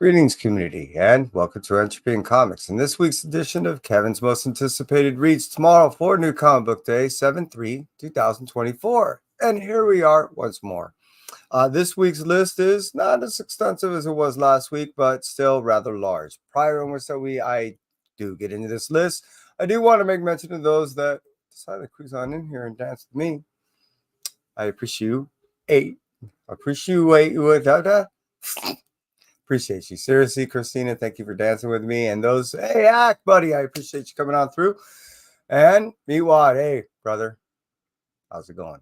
Greetings, community, and welcome to Entropy and Comics. In this week's edition of Kevin's most anticipated reads tomorrow for New Comic Book Day, 7/3/2024. And here we are once more. This week's list is not as extensive as it was last week, but still rather large. Prior to I do get into this list, I do want to make mention of those that decided to cruise on in here and dance with me. I appreciate you. Seriously, Christina, thank you for dancing with me. And those, hey, Ack, buddy, I appreciate you coming on through. And Meatwad, hey, brother, how's it going?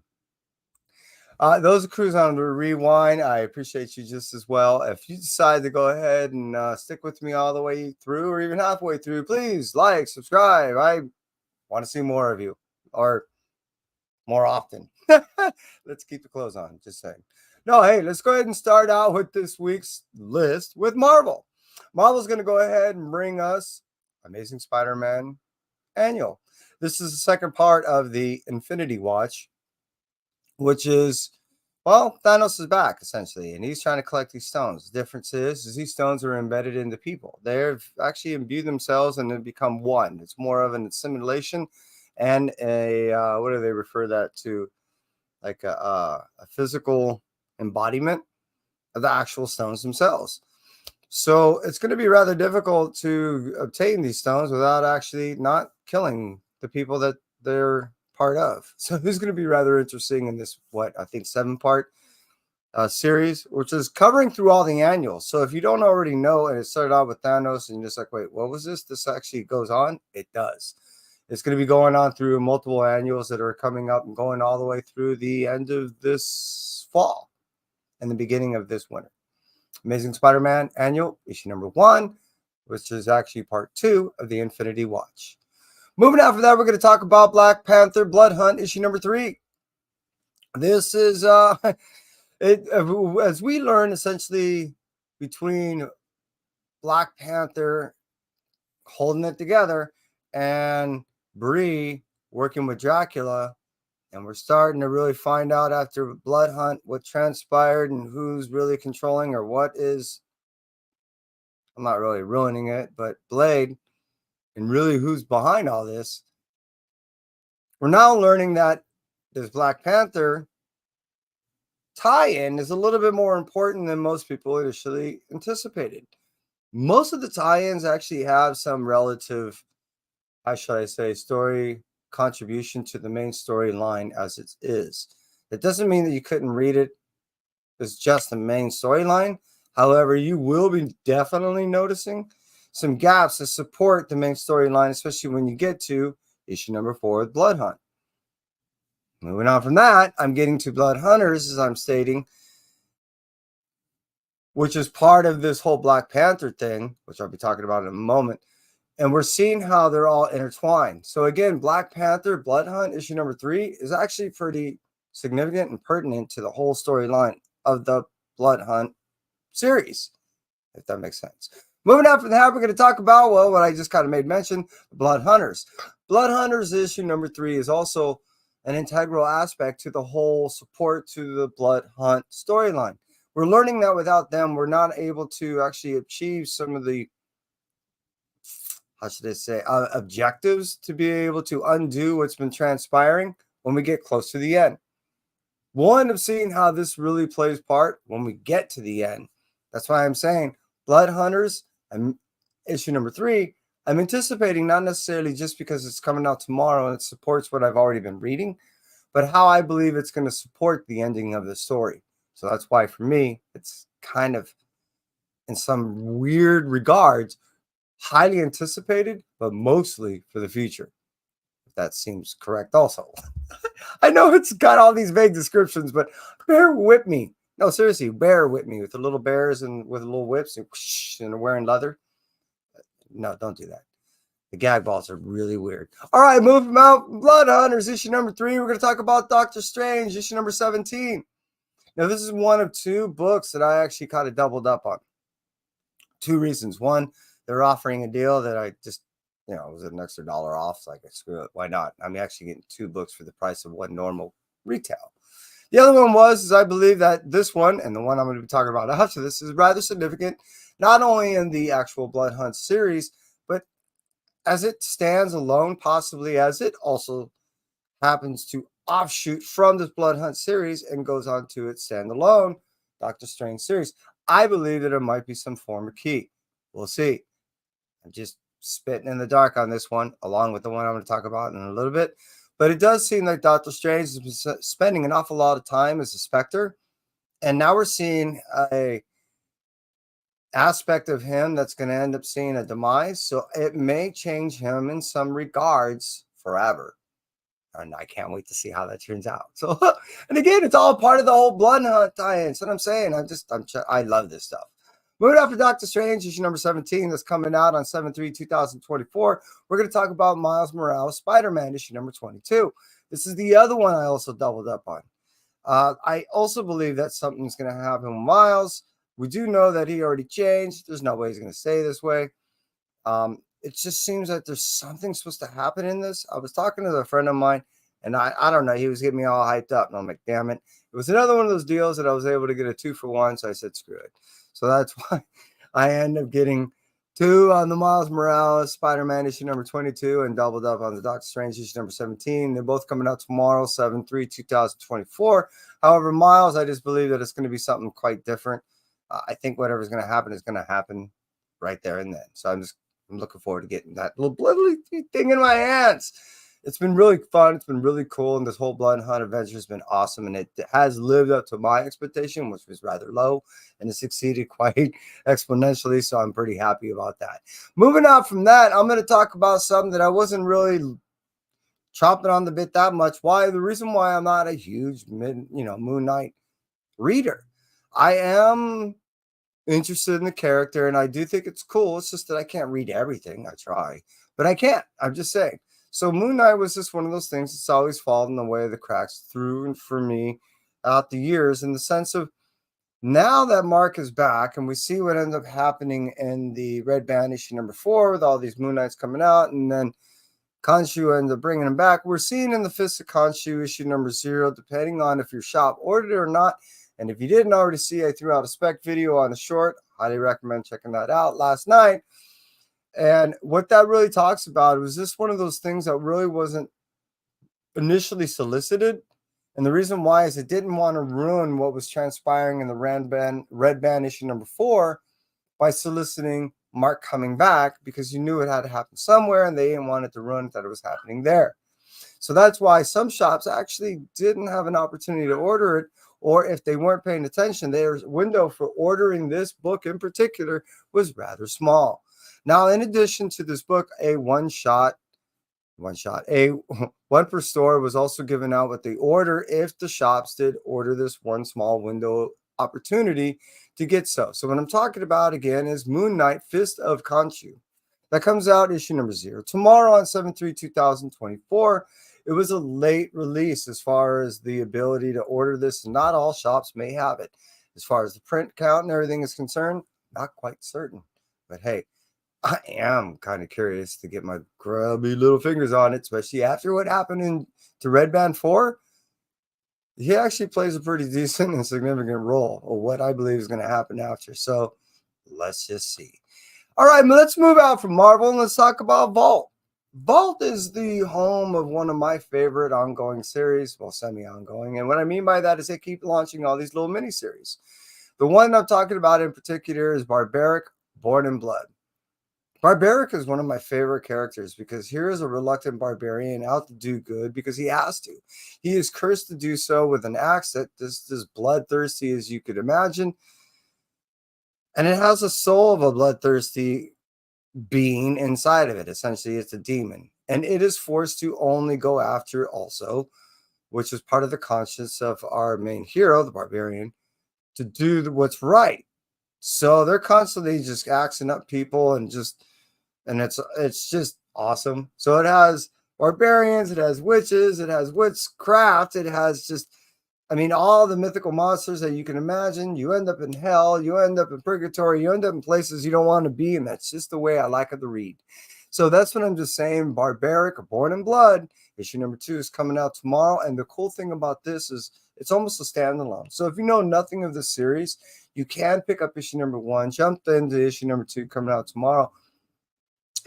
Those cruise on the rewind, I appreciate you just as well. If you decide to go ahead and stick with me all the way through or even halfway through, please like, subscribe. I want to see more of you or more often. Let's keep the clothes on, just saying. No, hey, let's go ahead and start out with this week's list with Marvel. Marvel's going to go ahead and bring us Amazing Spider-Man Annual. This is the second part of the Infinity Watch, which is, well, Thanos is back, essentially, and he's trying to collect these stones. The difference is these stones are embedded into people. They've actually imbued themselves and have become one. It's more of an assimilation and a, what do they refer that to? Like a physical embodiment of the actual stones themselves. So it's going to be rather difficult to obtain these stones without actually not killing the people that they're part of. So it's going to be rather interesting in this, what I think 7-part series, which is covering through all the annuals. So if you don't already know, and it started out with Thanos and you're just like, wait, what was this? This actually goes on? It does. It's going to be going on through multiple annuals that are coming up and going all the way through the end of this fall and the beginning of this winter. Amazing Spider-Man Annual, issue number 1, which is actually part 2 of the Infinity Watch. Moving after that, we're going to talk about Black Panther Blood Hunt, issue number 3. This is, as we learn, essentially, between Black Panther holding it together and Bree working with Dracula, and we're starting to really find out after Blood Hunt what transpired and who's really controlling or what is, I'm not really ruining it, but Blade, and really who's behind all this. We're now learning that this Black Panther tie-in is a little bit more important than most people initially anticipated. Most of the tie-ins actually have some relative, how should I say, story contribution to the main storyline as it is. It doesn't mean that you couldn't read it as just the main storyline. However, you will be definitely noticing some gaps that support the main storyline, especially when you get to issue number 4 with Blood Hunt. Moving on from that, I'm getting to Blood Hunters, as I'm stating, which is part of this whole Black Panther thing, which I'll be talking about in a moment. And we're seeing how they're all intertwined. So again, Black Panther Blood Hunt issue number 3 is actually pretty significant and pertinent to the whole storyline of the Blood Hunt series, if that makes sense. Moving on from that, we're going to talk about, well, what I just kind of made mention, Blood Hunters. Blood Hunters issue number 3 is also an integral aspect to the whole support to the Blood Hunt storyline. We're learning that without them, we're not able to actually achieve some of the, how should I say, objectives to be able to undo what's been transpiring when we get close to the end. We'll end up seeing how this really plays part when we get to the end. That's why I'm saying Blood Hunters, issue number 3, I'm anticipating not necessarily just because it's coming out tomorrow and it supports what I've already been reading, but how I believe it's going to support the ending of the story. So that's why for me, it's kind of, in some weird regards, highly anticipated, but mostly for the future. If that seems correct also. I know it's got all these vague descriptions, but bear with me. No, seriously, bear with me with the little bears and with the little whips and they're wearing leather. No, don't do that. The gag balls are really weird. All right, moving out. Blood Hunters, issue number 3. We're going to talk about Doctor Strange, issue number 17. Now, this is one of 2 books that I actually kind of doubled up on. 2 reasons. One, they're offering a deal that I just, it was an extra $1 off. So I could screw it. Why not? I'm actually getting 2 books for the price of one normal retail. The other one is I believe that this one, and the one I'm going to be talking about after this, is rather significant, not only in the actual Blood Hunt series, but as it stands alone, possibly as it also happens to offshoot from this Blood Hunt series and goes on to its standalone Doctor Strange series. I believe that there might be some form of key. We'll see. I'm just spitting in the dark on this one, along with the one I'm going to talk about in a little bit. But it does seem like Doctor Strange has been spending an awful lot of time as a Spectre. And now we're seeing a aspect of him that's going to end up seeing a demise. So it may change him in some regards forever. And I can't wait to see how that turns out. So, and again, it's all part of the whole Blood Hunt tie-in. That's what I'm saying. I love this stuff. Moving after Doctor Strange, issue number 17, that's coming out on 7/3/2024. We're going to talk about Miles Morales, Spider-Man, issue number 22. This is the other one I also doubled up on. I also believe that something's going to happen with Miles. We do know that he already changed. There's no way he's going to stay this way. It just seems that there's something supposed to happen in this. I was talking to a friend of mine, and I don't know, he was getting me all hyped up, and I'm like, damn it. It was another one of those deals that I was able to get a 2-for-1, so I said, screw it. So that's why I end up getting 2 on the Miles Morales Spider-Man issue number 22 and doubled up on the Doctor Strange issue number 17. They're both coming out tomorrow, 7/3/2024. However, Miles, I just believe that it's going to be something quite different. I think whatever's going to happen is going to happen right there and then. So I'm looking forward to getting that little bloody thing in my hands. It's been really fun. It's been really cool. And this whole Blood Hunt adventure has been awesome. And it has lived up to my expectation, which was rather low. And it succeeded quite exponentially. So I'm pretty happy about that. Moving on from that, I'm going to talk about something that I wasn't really chomping on the bit that much. Why? The reason why I'm not a huge Moon Knight reader. I am interested in the character, and I do think it's cool. It's just that I can't read everything. I try, but I can't. I'm just saying. So Moon Knight was just one of those things that's always fallen the way of the cracks through and for me out the years, in the sense of now that Mark is back and we see what ends up happening in the Red Band issue number 4 with all these Moon Knights coming out, and then Khonshu ends up bringing him back. We're seeing in the Fist of Khonshu issue number 0, depending on if your shop ordered it or not. And if you didn't already see, I threw out a spec video on the short. Highly recommend checking that out last night. And what that really talks about was this one of those things that really wasn't initially solicited. And the reason why is it didn't want to ruin what was transpiring in the Red Band issue number 4 by soliciting Mark coming back, because you knew it had to happen somewhere and they didn't want it to ruin that it was happening there. So that's why some shops actually didn't have an opportunity to order it, or if they weren't paying attention, their window for ordering this book in particular was rather small. Now, in addition to this book, a one per store was also given out with the order if the shops did order this one small window opportunity to get so. So what I'm talking about again is Moon Knight, Fist of Khonshu. That comes out issue number 0 tomorrow on 7/3/2024. It was a late release as far as the ability to order this. Not all shops may have it. As far as the print count and everything is concerned, not quite certain. But hey, I am kind of curious to get my grubby little fingers on it, especially after what happened to Red Band 4. He actually plays a pretty decent and significant role of what I believe is going to happen after. So let's just see. All right, let's move out from Marvel and let's talk about Vault. Vault is the home of one of my favorite ongoing series, well, semi-ongoing. And what I mean by that is they keep launching all these little mini-series. The one I'm talking about in particular is Barbaric, Born in Blood. Barbaric is one of my favorite characters because here is a reluctant barbarian out to do good because he has to. He is cursed to do so with an axe that is as bloodthirsty as you could imagine. And it has a soul of a bloodthirsty being inside of it. Essentially, it's a demon. And it is forced to only go after also, which is part of the conscience of our main hero, the barbarian, to do what's right. So they're constantly just axing up people and it's just awesome. So it has barbarians, it has witches, it has witchcraft, it has just, all the mythical monsters that you can imagine. You end up in hell, you end up in purgatory, you end up in places you don't want to be, and that's just the way I like it to read. So that's what I'm just saying. Barbaric, Born in Blood, issue number 2 is coming out tomorrow, and the cool thing about this is It's almost a standalone. So if you know nothing of the series, you can pick up issue number 1, jump into issue number 2 coming out tomorrow,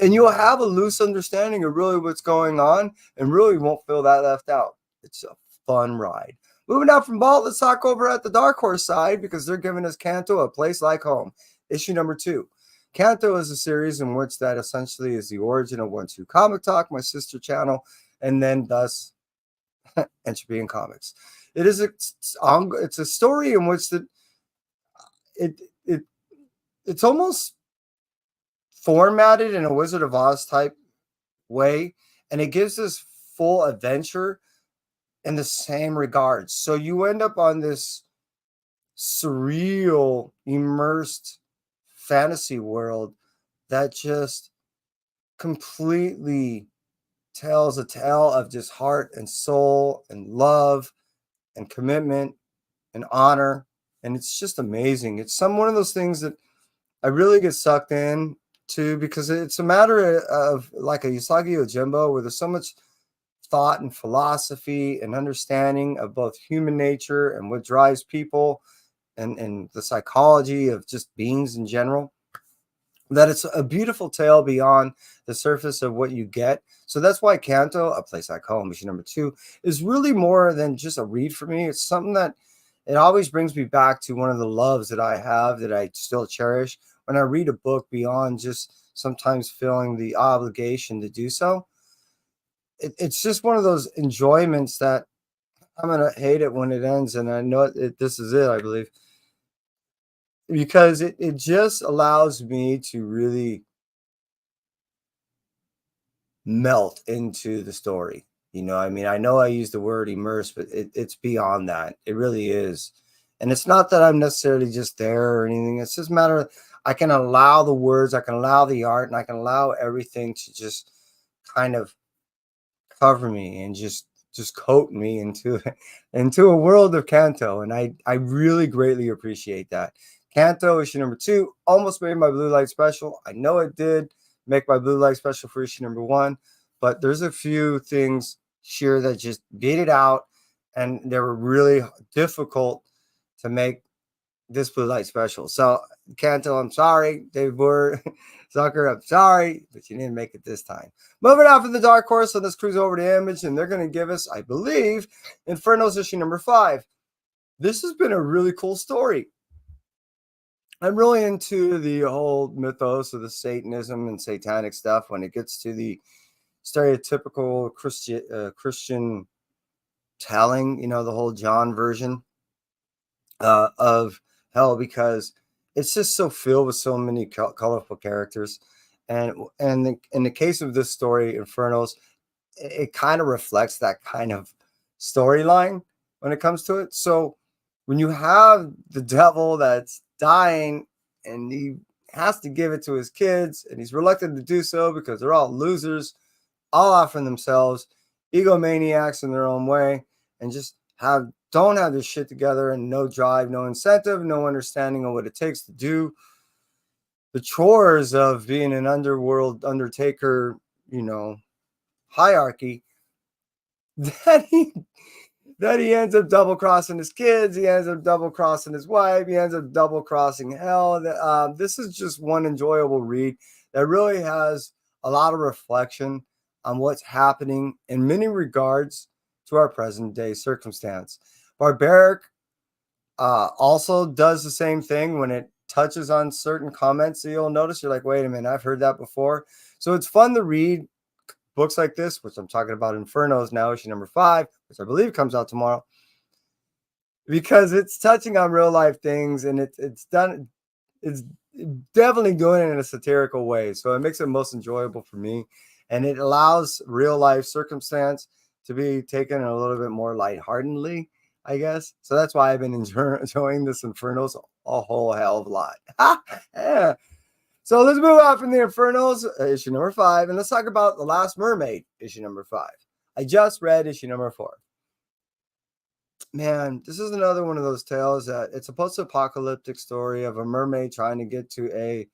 and you'll have a loose understanding of really what's going on and really won't feel that left out. It's a fun ride. Moving out from Vault, let's talk over at the Dark Horse side because they're giving us Kanto, A Place Like Home, issue number 2. Kanto is a series in which that essentially is the origin of 1-2 Comic Talk, my sister channel, and then thus Entropy in Comics. It's a story in which it's almost formatted in a Wizard of Oz type way, and it gives us full adventure in the same regards. So you end up on this surreal, immersed fantasy world that just completely tells a tale of just heart and soul and love and commitment and honor. And it's just amazing. It's one of those things that I really get sucked in to because it's a matter of like a Usagi Yojimbo where there's so much thought and philosophy and understanding of both human nature and what drives people and the psychology of just beings in general, that it's a beautiful tale beyond the surface of what you get. So that's why Kanto, A Place Like Home, issue number 2, is really more than just a read for me. It's something that it always brings me back to one of the loves that I have that I still cherish when I read a book beyond just sometimes feeling the obligation to do so. It's just one of those enjoyments that I'm going to hate it when it ends. And I know this is it, I believe, because it just allows me to really melt into the story. I mean, I know I use the word immerse, but it's beyond that. It really is. And it's not that I'm necessarily just there or anything. It's just a matter of I can allow the words, I can allow the art, and I can allow everything to just kind of cover me and just coat me into a world of Kanto. And I really greatly appreciate that. Kanto issue number 2 almost made my blue light special. I know it did make my blue light special for issue number 1, but there's a few things here that just beat it out, and they were really difficult to make this blue light special. So Kanto, I'm sorry. David Boer, Zucker, I'm sorry, but you didn't make it this time. Moving on from the Dark Horse, let's cruise over to Image, and they're going to give us, I believe, Inferno's issue number 5. This has been a really cool story. I'm really into the whole mythos of the Satanism and satanic stuff when it gets to the stereotypical Christian telling, the whole John version of hell, because it's just so filled with so many colorful characters. And in the case of this story, Infernos, it kind of reflects that kind of storyline when it comes to it. So when you have the devil that's dying and he has to give it to his kids and he's reluctant to do so because they're all losers, all offering themselves, egomaniacs in their own way, and just don't have this shit together, and no drive, no incentive, no understanding of what it takes to do the chores of being an underworld undertaker, hierarchy, that he ends up double crossing his kids, he ends up double crossing his wife, he ends up double crossing hell. This is just one enjoyable read that really has a lot of reflection on what's happening in many regards to our present day circumstance. Barbaric also does the same thing when it touches on certain comments that you'll notice. You're like, wait a minute, I've heard that before. So it's fun to read books like this, which I'm talking about Infernos now, issue number 5, which I believe comes out tomorrow, because it's touching on real life things, and it's definitely doing it in a satirical way. So it makes it most enjoyable for me, and it allows real life circumstance to be taken a little bit more lightheartedly, I guess. So that's why I've been enjoying this Infernos a whole hell of a lot. Yeah. So let's move on from the Infernos, issue number 5, and let's talk about The Last Mermaid, issue number 5. I just read issue number 4. Man, this is another one of those tales that it's a post-apocalyptic story of a mermaid trying to get to a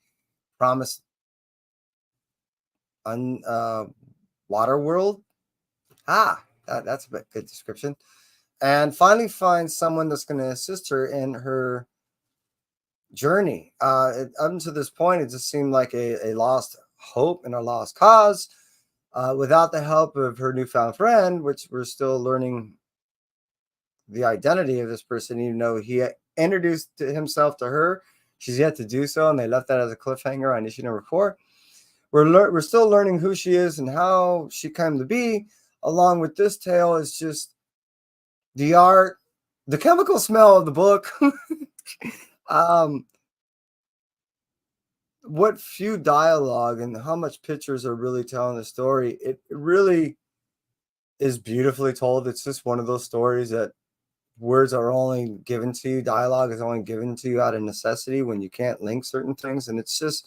promised water world. That's a good description. and finally find someone that's going to assist her in her journey. Up until this point, it just seemed like a lost hope and a lost cause. Without the help of her newfound friend, which we're still learning the identity of this person, even though he introduced himself to her, she's yet to do so, and they left that as a cliffhanger on issue number 4. We're still learning who she is and how she came to be. Along with this tale is just the art, the chemical smell of the book. What few dialogue and how much pictures are really telling the story. It really is beautifully told. It's just one of those stories that words are only given to you, dialogue is only given to you out of necessity when you can't link certain things. And it's just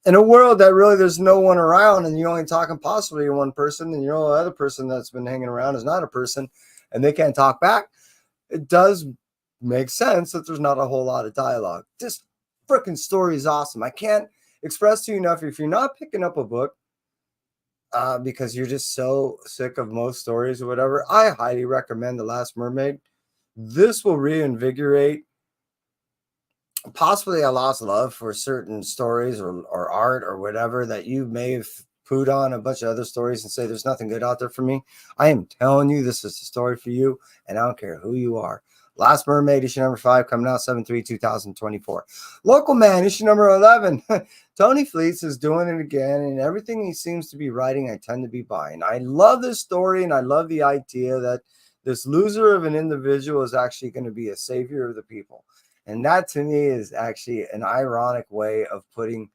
in a world that really there's no one around, and you're only talking possibly to one person, and the other person that's been hanging around is not a person, and they can't talk back. It does make sense that there's not a whole lot of dialogue. This freaking story is awesome. I can't express to you enough. If you're not picking up a book because you're just so sick of most stories or whatever, I highly recommend The Last Mermaid. This will reinvigorate possibly a lost love for certain stories or art or whatever that you may have put on a bunch of other stories and say there's nothing good out there for me. I am telling you, this is the story for you, and I don't care who you are. Last Mermaid, issue number 5, coming out 7/3/2024. Local Man, issue number 11. Tony Fleets is doing it again, and everything he seems to be writing, I tend to be buying. I love this story, and I love the idea that this loser of an individual is actually going to be a savior of the people. And that to me is actually an ironic way of putting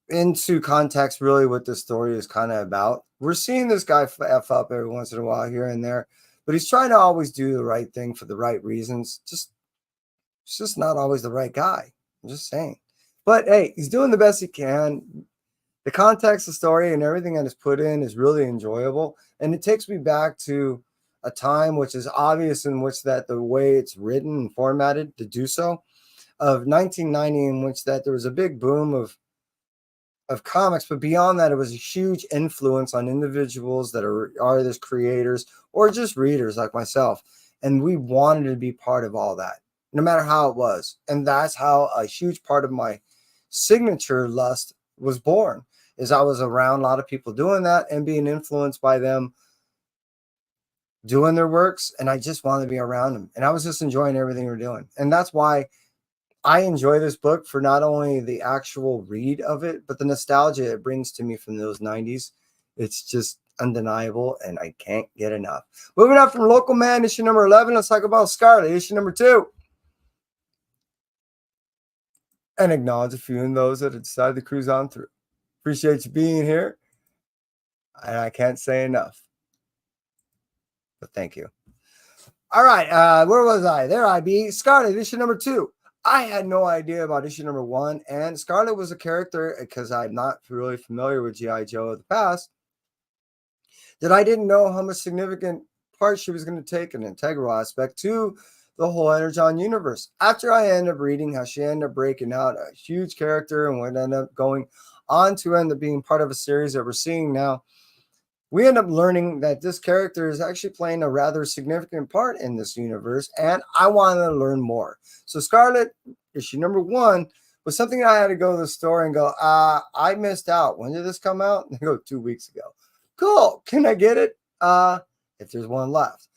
into context really what this story is kind of about. We're seeing this guy F up every once in a while here and there, but he's trying to always do the right thing for the right reasons. It's just not always the right guy. I'm just saying. But hey, he's doing the best he can. The context, the story, and everything that is put in is really enjoyable. And it takes me back to a time which is obvious in which that the way it's written and formatted to do so, of 1990, in which that there was a big boom of comics, but beyond that, it was a huge influence on individuals that are artists, creators, or just readers like myself. And we wanted to be part of all that, no matter how it was. And that's how a huge part of my signature lust was born, is I was around a lot of people doing that and being influenced by them doing their works, and I just wanted to be around them. And I was just enjoying everything we're doing. And that's why I enjoy this book, for not only the actual read of it, but the nostalgia it brings to me from those 90s. It's just undeniable, and I can't get enough. Moving up from Local Man, issue number 11, let's talk about Scarlet, issue number 2. And acknowledge a few of those that have decided to cruise on through. Appreciate you being here. And I can't say enough. But thank you. All right, where was I? There I be. Scarlet, issue number 2. I had no idea about issue number 1, and Scarlet was a character, because I'm not really familiar with G.I. Joe of the past, that I didn't know how much significant part she was going to take, an integral aspect to the whole Energon universe. After I ended up reading how she ended up breaking out a huge character and would end up going on to end up being part of a series that we're seeing now, we end up learning that this character is actually playing a rather significant part in this universe, and I wanted to learn more. So Scarlet, issue number 1, was something I had to go to the store and go, I missed out. When did this come out? And they go, 2 weeks ago. Cool. Can I get it? If there's one left.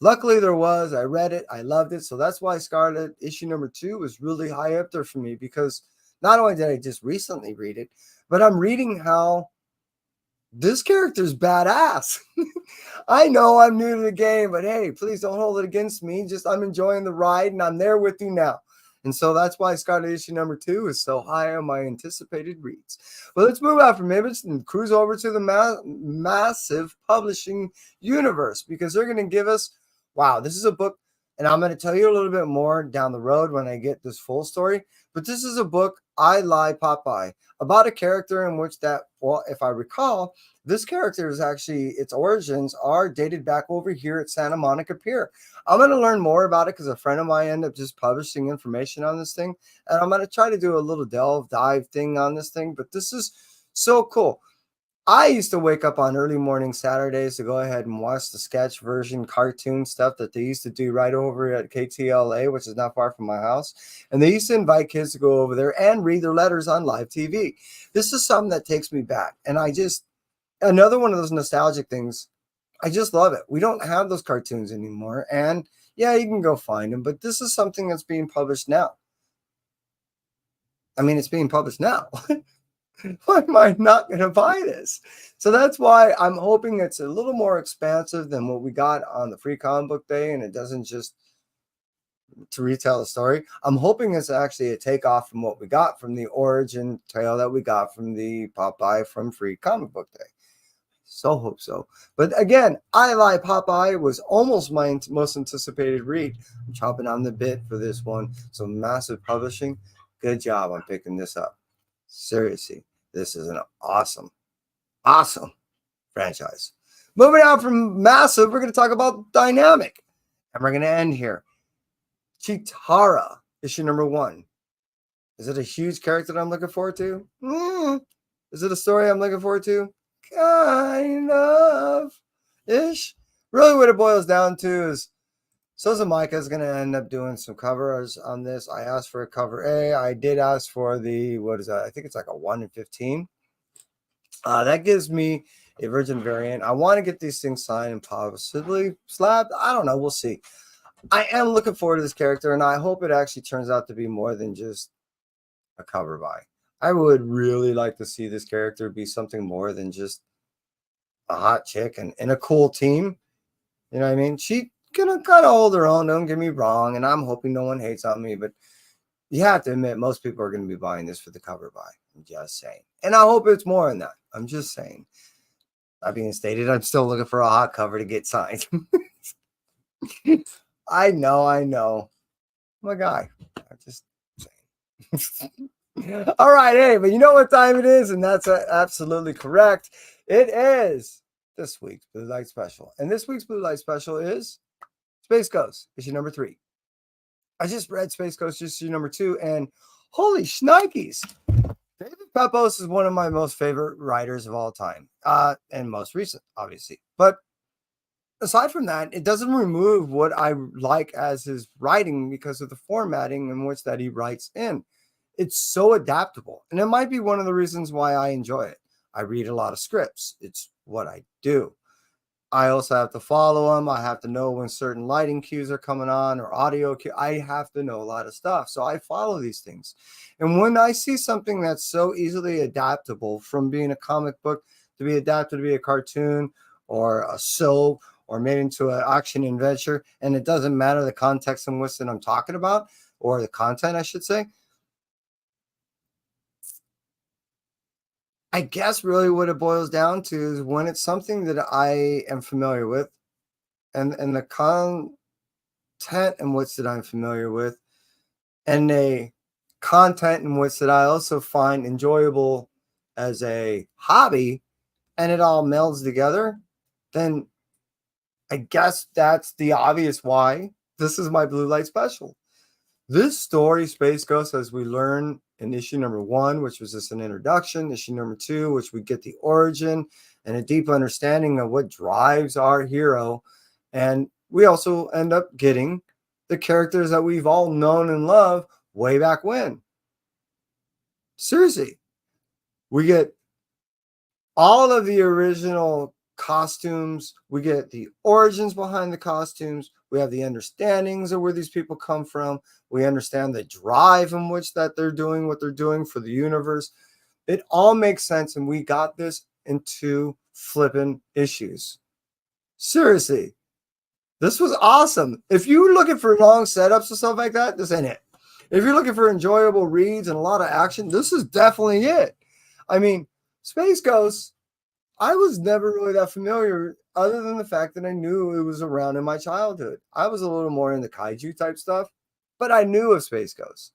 Luckily, there was. I read it. I loved it. So that's why Scarlet, issue number 2, was really high up there for me, because not only did I just recently read it, but I'm reading how this character's badass. I know I'm new to the game, but hey, please don't hold it against me. Just I'm enjoying the ride, and I'm there with you now. And so that's why Scarlet issue number 2 is so high on my anticipated reads. Well, let's move out from Image and cruise over to the massive publishing universe, because they're going to give us, wow, this is a book, and I'm going to tell you a little bit more down the road when I get this full story. But this is a book, I Lie Popeye, about a character in which that, well, if I recall, this character is actually, its origins are dated back over here at Santa Monica Pier. I'm going to learn more about it because a friend of mine ended up just publishing information on this thing. And I'm going to try to do a little dive thing on this thing. But this is so cool. I used to wake up on early morning Saturdays to go ahead and watch the sketch version cartoon stuff that they used to do right over at KTLA, which is not far from my house. And they used to invite kids to go over there and read their letters on live TV. This is something that takes me back. And another one of those nostalgic things. I just love it. We don't have those cartoons anymore. And yeah, you can go find them, but this is something that's being published now. I mean, it's being published now. Why am I not going to buy this? So that's why I'm hoping it's a little more expansive than what we got on the free comic book day, and it doesn't just to retell the story. I'm hoping it's actually a takeoff from what we got from the origin tale that we got from the Popeye from free comic book day. So hope so. But again, I Lie Popeye was almost my most anticipated read. I'm chopping on the bit for this one. So Massive Publishing, good job on picking this up. Seriously, this is an awesome franchise. Moving on from Massive, we're going to talk about Dynamic. And we're going to end here. Chitara, issue number 1. Is it a huge character that I'm looking forward to? Is it a story I'm looking forward to? Kind of ish. Really, what it boils down to is Sosa Micah is going to end up doing some covers on this. I asked for a cover A. I did ask for the, what is that? I think it's like a 1 in 15. That gives me a Virgin variant. I want to get these things signed and possibly slabbed. I don't know. We'll see. I am looking forward to this character, and I hope it actually turns out to be more than just a cover by. I would really like to see this character be something more than just a hot chick and a cool team. You know what I mean? She can kind of hold her own, don't get me wrong, and I'm hoping no one hates on me, but you have to admit most people are going to be buying this for the cover buy. I'm just saying. And I hope it's more than that. I'm just saying. That being stated, I'm still looking for a hot cover to get signed. I know. I'm a guy. I'm just saying. All right, hey, but you know what time it is, and that's absolutely correct. It is this week's Blue Light Special. And this week's Blue Light Special is Space Ghost, issue number 3. I just read Space Ghost issue number 2, and holy shnikes! David Pepose is one of my most favorite writers of all time, and most recent, obviously. But aside from that, it doesn't remove what I like as his writing because of the formatting in which that he writes in. It's so adaptable, and it might be one of the reasons why I enjoy it. I read a lot of scripts. It's what I do. I also have to follow them. I have to know when certain lighting cues are coming on or audio cue. I have to know a lot of stuff. So I follow these things. And when I see something that's so easily adaptable from being a comic book to be adapted to be a cartoon or a soap or made into an action adventure, and it doesn't matter the context in which that I'm talking about, or the content, I should say, I guess really what it boils down to is when it's something that I am familiar with and the content in which that I'm familiar with and the content in which that I also find enjoyable as a hobby and it all melds together, then I guess that's the obvious why this is my Blue Light Special. This story, Space Ghost, as we learn in issue number 1, which was just an introduction, issue number 2, which we get the origin and a deep understanding of what drives our hero. And we also end up getting the characters that we've all known and loved way back when. Seriously, we get all of the original costumes. We get the origins behind the costumes. We have the understandings of where these people come from. We understand the drive in which that they're doing what they're doing for the universe. It all makes sense, and we got this in 2 flipping issues. Seriously, this was awesome. If you're looking for long setups and stuff like that, this ain't it. If you're looking for enjoyable reads and a lot of action, this is definitely it. I mean, Space Ghost, I was never really that familiar other than the fact that I knew it was around in my childhood. I was a little more into kaiju type stuff, but I knew of Space Ghost.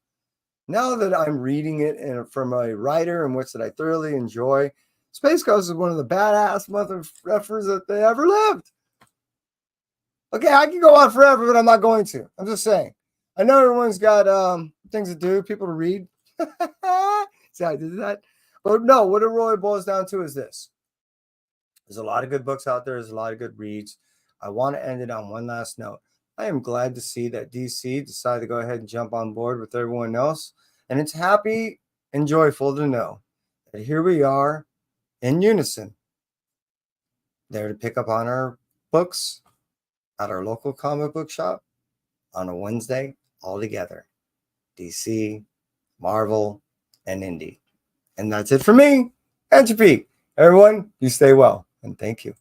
Now that I'm reading it from a writer in which that I thoroughly enjoy, Space Ghost is one of the badass motherfuckers that they ever lived. Okay, I can go on forever, but I'm not going to. I'm just saying. I know everyone's got things to do, people to read. See how I did that? But no, what it really boils down to is this. There's a lot of good books out there. There's a lot of good reads. I want to end it on one last note. I am glad to see that DC decided to go ahead and jump on board with everyone else. And it's happy and joyful to know that here we are in unison, there to pick up on our books at our local comic book shop on a Wednesday all together. DC, Marvel, and Indie. And that's it for me, Entropy. Everyone, you stay well, and thank you.